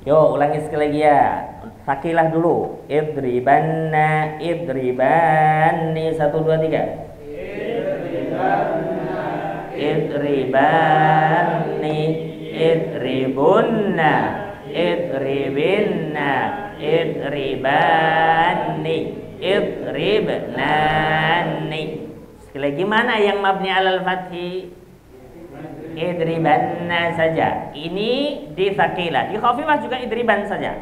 Yo, ulangi sekali lagi ya. Sakilah dulu. Idribanna, idribanni, 1 2 3. Idribanni, idribunna, idribinna, idribanni, idribnani. Sekali lagi, mana yang mabni alal fathi? Idribanna saja. Ini di sakilah. Di khafifah juga idriban saja.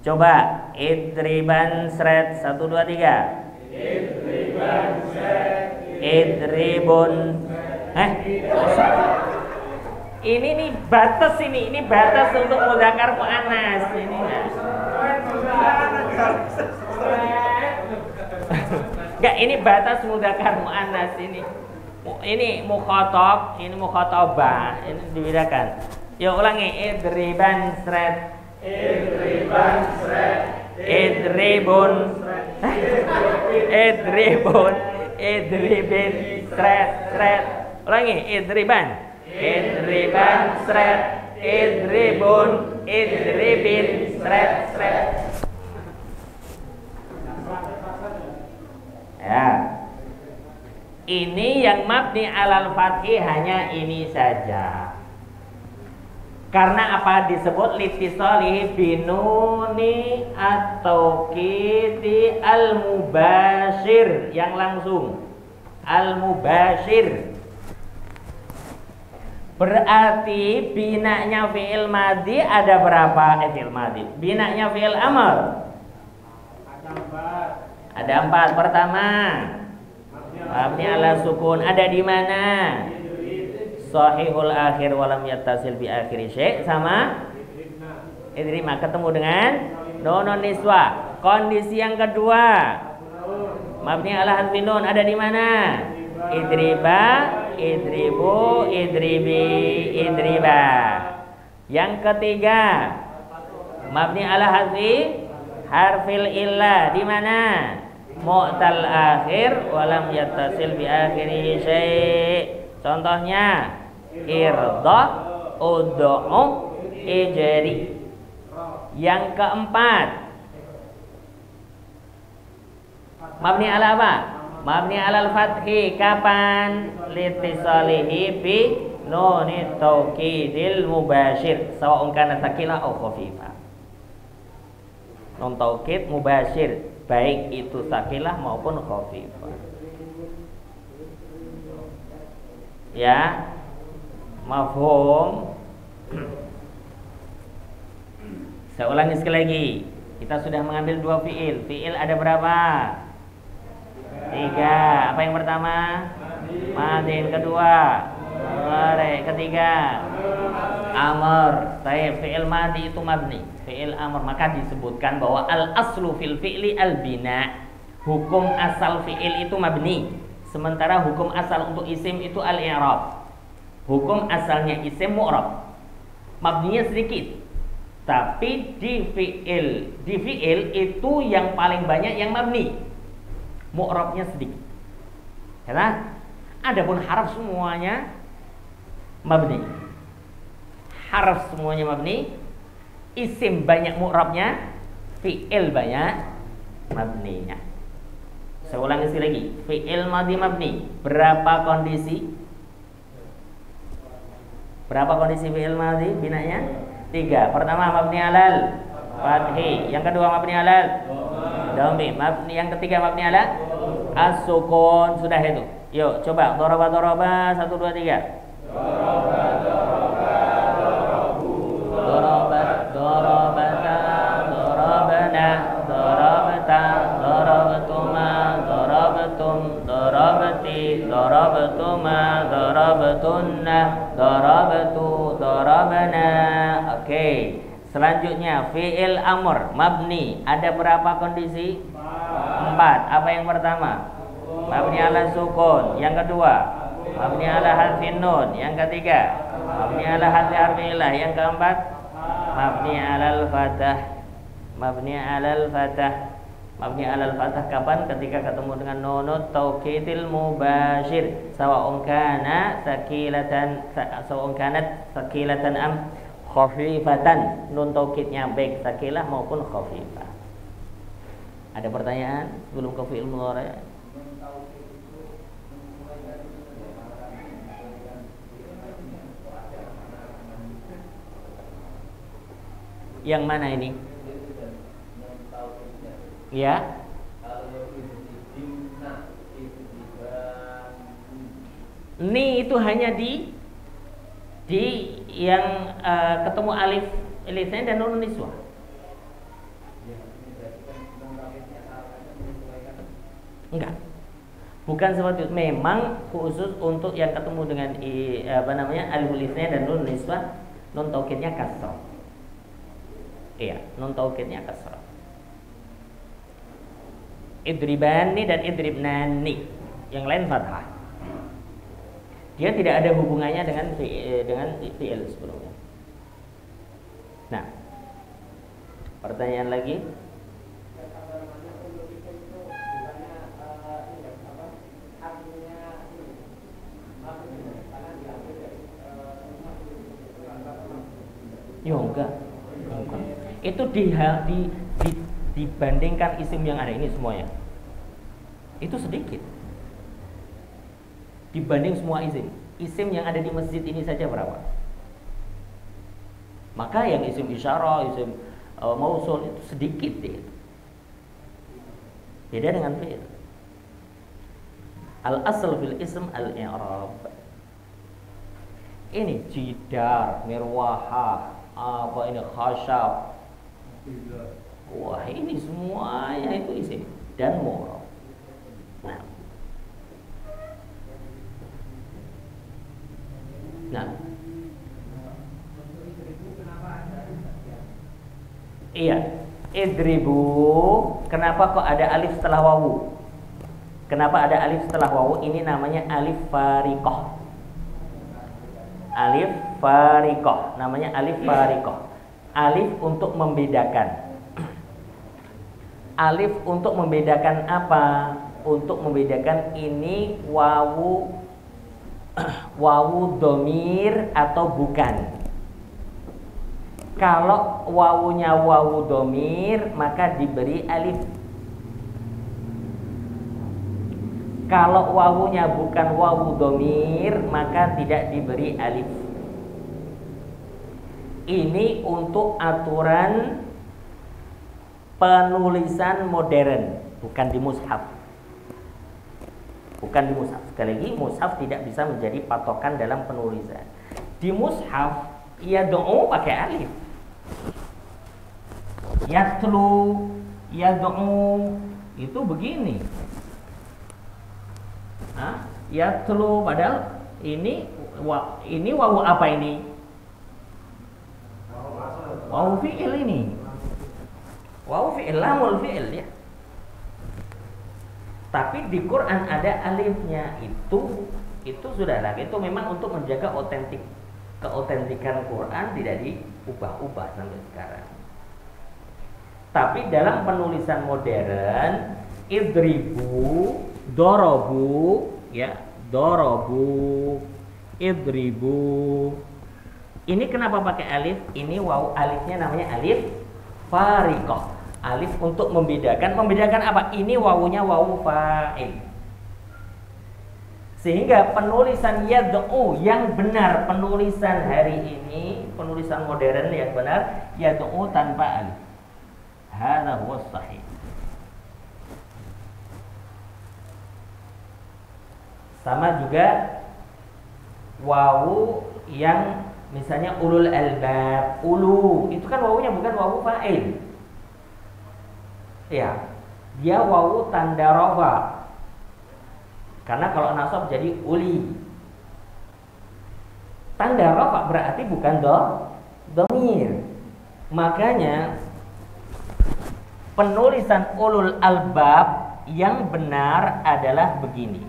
Coba idriban sret, 1 2 3. Idriban sret, idribun. Ini nih batas ini batas untuk mudzakkar muannas ini. Enggak, ini batas mudzakkar muannas ini. Ini mukhatab, ini mukhatabah, ini dibedakan. Yuk ulangi, idriban sret, Idriban sret. Idribun. Idribun. Idribin. Sret. Sret. Ulangi. Idriban. Idriban sret. Idribun. Idribin. Sret. Sret. Ya. Ini yang mabni alal fathi hanya ini saja. Karena apa disebut litisalihi binuni atau kiti al-mubashir yang langsung. Al-mubashir. Berarti binanya fi'il madhi ada berapa? Fi'il madhi. Binanya fi'il amr. Ada 4. Pertama, mabni ala sukun ada di mana? Sahihul akhir walam yattasil bi akhiri syai' sama idrima ketemu dengan nunun niswa. Kondisi yang kedua, mabni ala hadfi nun ada di mana? Idriba, idribu, idribi, idriba. Yang ketiga, mabni ala hadfi harfil illa di mana? Mu'tal akhir walam yattasil bi akhiri syai'. Contohnya irda, ud'u, ijri. Yang keempat, mabni ala apa? Mabni alal fathi kapan? Litisalihi bi nunit taukidil mubashir sawa'un kana tsaqilah aw khafifah. Nun taukid mubashir baik itu tsaqilah maupun khafifah. Ya, mafhum. Saya ulangi sekali lagi. Kita sudah mengambil 2 fi'il. Fi'il ada berapa? 3. Apa yang pertama? Madin. Kedua mudhari. Ketiga amr. Baik, fi'il madhi itu mabni. Fi'il amr maka disebutkan bahwa al aslu fil fi'li al bina. Hukum asal fi'il itu mabni. Sementara hukum asal untuk isim itu al-i'rab. Hukum asalnya isim mu'rab. Mabninya sedikit. Tapi di fi'il itu yang paling banyak yang mabni. Mu'rabnya sedikit. Karena adapun harf semuanya mabni. Harf semuanya mabni. Isim banyak mu'rabnya, fi'il banyak mabninya. Saya ulangi sekali lagi. Fi'il madhi mabni. Berapa kondisi? Berapa kondisi fi'il madhi binanya? 3. Pertama mabni alal fathi. Yang kedua mabni alal dhammi. Yang ketiga mabni alal as-sukun. Sudah itu. Yuk coba daraba daraba 1 2 3. Daraba daraba darabu. Daraba darabata darabana darabata darabatuma darabatum darabati darabatuma darabatunna darabatu darabana. Oke. Selanjutnya fi'il amr mabni ada berapa kondisi? 4. Apa yang pertama? Mabni ala sukun. Yang kedua mabni ala harfin nun. Yang ketiga mabni ala harfi ilah. Yang keempat mabni alal fathah. Mabni alal fathah. Mabni alal fathah kapan? Ketika ketemu dengan nunut taukidil mubashir sawa'un kana sakilatan am khafifatan. Nun taukidnya baik sakilah maupun khafifah. Ada pertanyaan sebelum ke fi'il mudhari'? Yang mana ini? Ya. Ni itu hanya di yang ketemu alif lisanya dan nun niswah. Enggak. Bukan seperti itu. Memang khusus untuk yang ketemu dengan alif lisanya dan nun niswah, nun taukidnya kasrah. Iya, nun taukidnya kasrah. Idribani dan idribnani. Yang lain fathah. Dia tidak ada hubungannya dengan fi'il sebelumnya. Nah, Pertanyaan lagi? Yo enggak. Itu dibandingkan isim yang ada ini semuanya. Itu sedikit. Dibanding semua isim. Isim yang ada di masjid ini saja berapa? Maka yang isim isyarah, isim mausul itu sedikit deh. Beda dengan fi'il. Al-asl fil ism al-i'rab. Ini jidar, mirwahah, apa ini khasyab. Wah, ini semuanya itu isim dan mu'rab. Nah. Iya, idribu. Kenapa kok ada alif setelah wawu? Kenapa ada alif setelah wawu? Ini namanya alif fariqah. Alif fariqah, namanya alif fariqah. Alif untuk membedakan. Alif untuk membedakan apa? Untuk membedakan ini wawu wawu domir atau bukan. Kalau wawunya wawu domir, maka diberi alif. Kalau wawunya bukan wawu domir, maka tidak diberi alif. Ini untuk aturan penulisan modern, bukan di mushaf. Bukan di mushaf. Sekali lagi, mushaf tidak bisa menjadi patokan dalam penulisan. Di mushaf, yad'u pakai alif. Yatlu, yad'u itu begini. Yatlu, padahal ini wawu apa ini? Wawu fi'il ini. Wawu fi'il, lamul fi'il ya. Tapi di Quran ada alifnya. Itu sudahlah. Itu memang untuk menjaga keotentikan Quran tidak diubah-ubah sampai sekarang. Tapi dalam penulisan modern, idribu, dorobu, ya, dorobu, idribu. Ini kenapa pakai alif? Ini wawu, alifnya namanya alif fariqah. Alif untuk membedakan apa? Ini wawunya wawu fa'il. Sehingga penulisan yad'u yang benar, penulisan hari ini, penulisan modern yang benar, yad'u tanpa alif. Hadza huwa sahih. Sama juga wawu yang misalnya ulul albab, ulu, itu kan wawunya bukan wawu fa'il. Ya, dia wawu tanda rafa. Karena kalau nasab jadi uli. Tanda rafa berarti bukan domir. Makanya penulisan ulul albab yang benar adalah begini.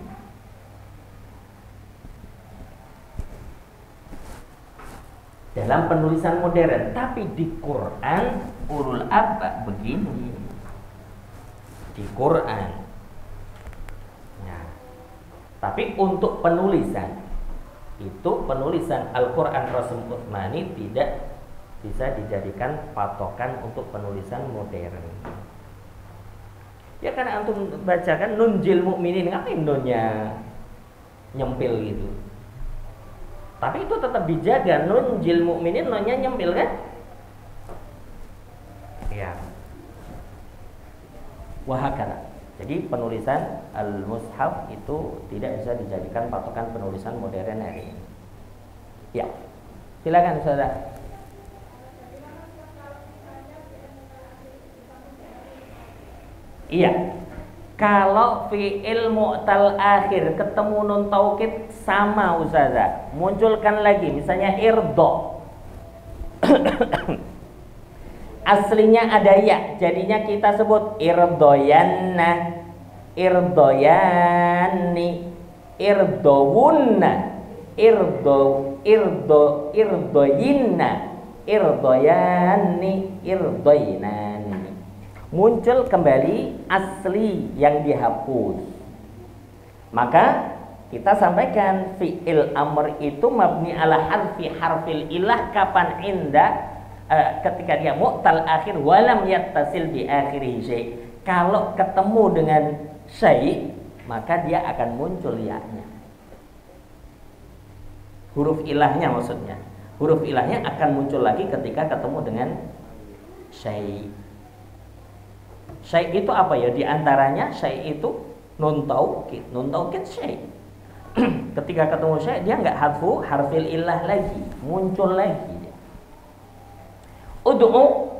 Dalam penulisan modern, tapi di Quran ulul albab begini. Di Quran. Nah, tapi untuk penulisan itu penulisan Al-Quran Rasul Utsmani tidak bisa dijadikan patokan untuk penulisan modern. Ya karena antum bacakan nunjil mukminin, ngapain nunnya nyempil gitu. Tapi itu tetap dijaga, nunjil mukminin nunnya nyempil kan? Ya. Wahakala. Jadi penulisan al-mushaf itu tidak bisa dijadikan patokan penulisan modern hari ini. Ya. Silakan Saudara. Iya. Kalau fi'il mu'tal akhir ketemu nun taukid sama Ustazah. Munculkan lagi misalnya irdo. Aslinya ada ya, jadinya kita sebut irdoyanna, irdoyani, irdowunna, irdoyinna. irdoyani, irdoinani. Muncul kembali asli yang dihapus. Maka kita sampaikan fi'il amr itu mabni ala harfil ilah kapan ketika dia mu'tal akhir walam yattasil bi akhirih syai'. Kalau ketemu dengan syai' maka dia akan muncul ya-nya. Huruf ilahnya maksudnya. Huruf ilahnya akan muncul lagi ketika ketemu dengan syai'. Syai' itu apa ya? Di antaranya syai' itu nun taukid. Nun taukid syai'. Ketika ketemu syai' dia enggak hadfu harfil ilah lagi, muncul lagi dia. Ud'u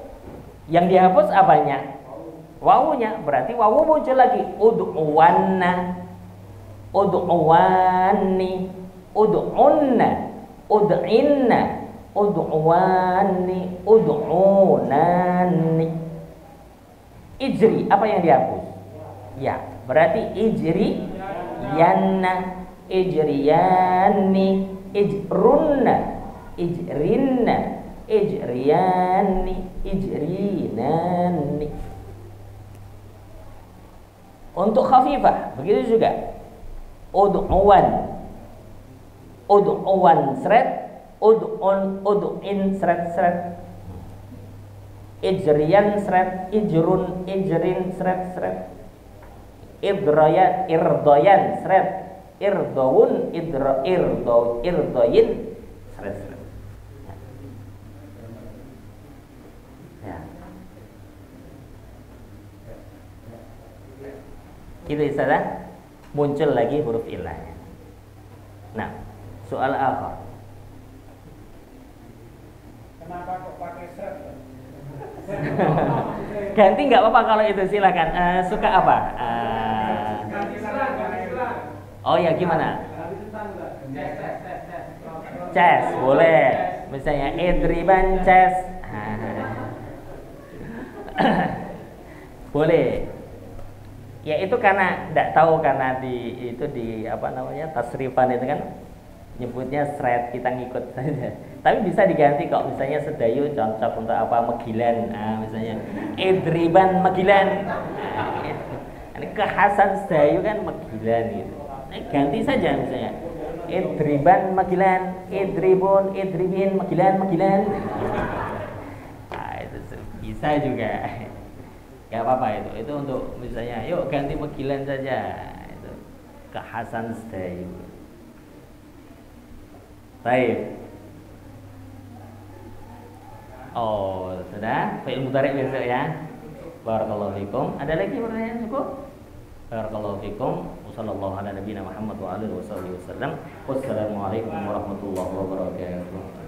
yang dihapus apanya? Wawunya, berarti wawu muncul lagi. Ud'uwanna, ud'uwani, ud'unna, ud'inna, ud'uwani, ud'unani. Ijri, apa yang dihapus? Ya, berarti ijri yanna, ijriyani, ijrunna, ijrinna, ijriyani, ijrinani. Untuk khafifah begitu juga. Ud'uwan, ud'uwan seret, ud'in seret. Ijriyan seret, ijrun, ijrin seret. Irdoyan seret, irdawun, irdoyin seret. Ya. Itu istilah muncul lagi huruf ilahnya. Nah, soal akhir. Kenapa kok pakai seret? Ganti nggak apa-apa kalau itu, silakan. Suka apa? Oh ya, gimana? Chess boleh. Misalnya idriban chess. Boleh. Ya itu karena tidak tahu, karena di apa namanya tasrifan itu kan nyebutnya seret, kita ngikut saja. Tapi bisa diganti kok, misalnya sedayu cocok untuk apa, megilan, misalnya idriban megilan. Ini kekhasan sedayu kan megilan gitu. Nah, ganti saja misalnya idriban megilan, idribun, idribin, megilan. Nah, itu bisa juga. Gak apa-apa itu untuk misalnya yuk ganti megilan saja, itu kekhasan sedayu. Baik. Oh, sudah. Fi'il mudhari' besok ya. Barakallahu fikum. Ada lagi pertanyaan cukup? Barakallahu fikum. Wassallallahu ala nabiyina Muhammad wa alihi wasallam. Wassalamualaikum warahmatullahi wabarakatuh.